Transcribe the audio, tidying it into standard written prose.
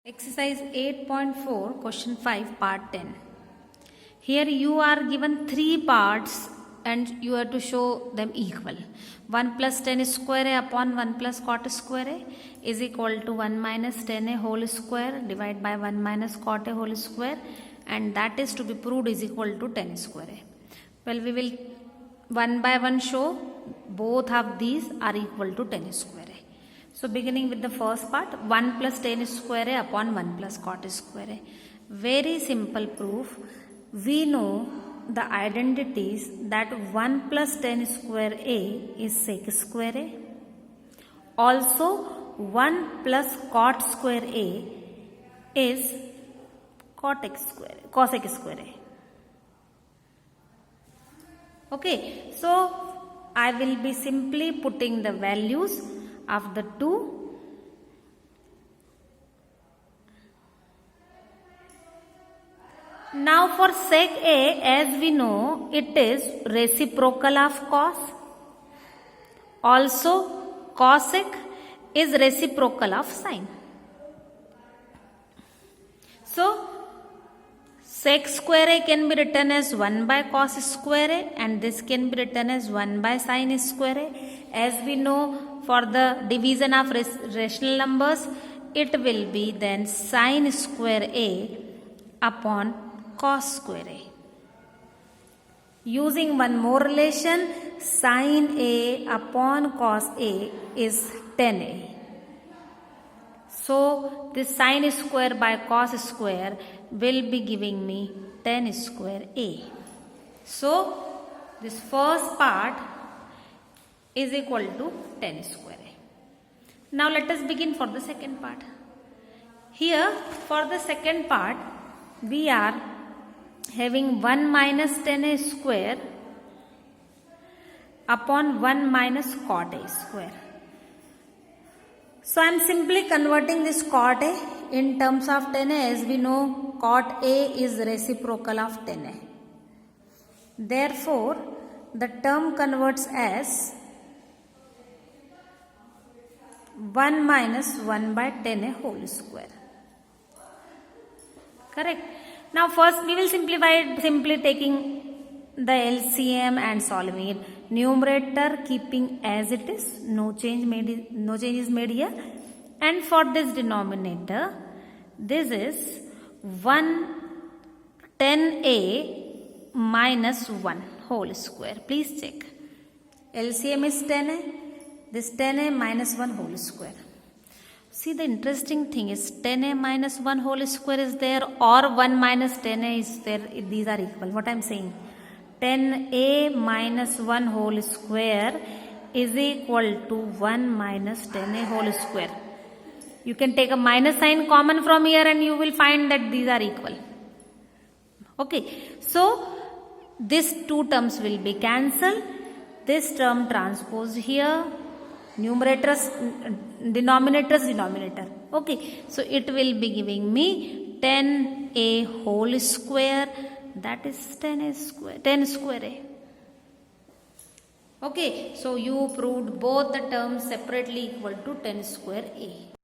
Exercise 8.4, question 5, part 10. Here you are given 3 parts and you have to show them equal. 1 plus 10 square a upon 1 plus cot square a is equal to 1 minus 10a whole square divided by 1 minus cot a whole square, and that is to be proved is equal to 10 square a. Well, we will one by one show both of these are equal to 10 square a. So beginning with the first part, 1 plus 10 square a upon 1 plus cot square a. Very simple proof. We know the identities that 1 plus 10 square a is sec square a. Also 1 plus cot square a is cosec square a. Okay, so I will be simply putting the values of the two. Now for sec a, as we know, it is reciprocal of cos. Also cosec is reciprocal of sin. So sec square a can be written as 1 by cos square a, and this can be written as 1 by sin square a. As we know, for the division of rational numbers, it will be then sin square a upon cos square a. Using one more relation, sin a upon cos a is 10a. So this sin square by cos square will be giving me 10 square a. So this first part is equal to 10 square a. Now let us begin for the second part. Here for the second part we are having 1 minus 10a square upon 1 minus cot a square. So I am simply converting this cot a in terms of 10a. As we know, cot a is reciprocal of 10a. Therefore, the term converts as 1 minus 1 by 10a whole square. Correct. Now first we will simplify it simply taking the LCM and solving it. Numerator keeping as it is, no change is made here. And for this denominator, this is 10a minus 1 whole square. Please check. LCM is 10a. This 10a minus 1 whole square. See, the interesting thing is 10a minus 1 whole square is there, or 1 minus 10a is there. These are equal. What I am saying, 10a minus 1 whole square is equal to 1 minus 10a whole square. You can take a minus sign common from here and you will find that these are equal. Okay, so these two terms will be cancelled. This term transposed here. Denominator. Okay, so it will be giving me 10a whole square, that is 10 square a. Okay, so you proved both the terms separately equal to 10 square a.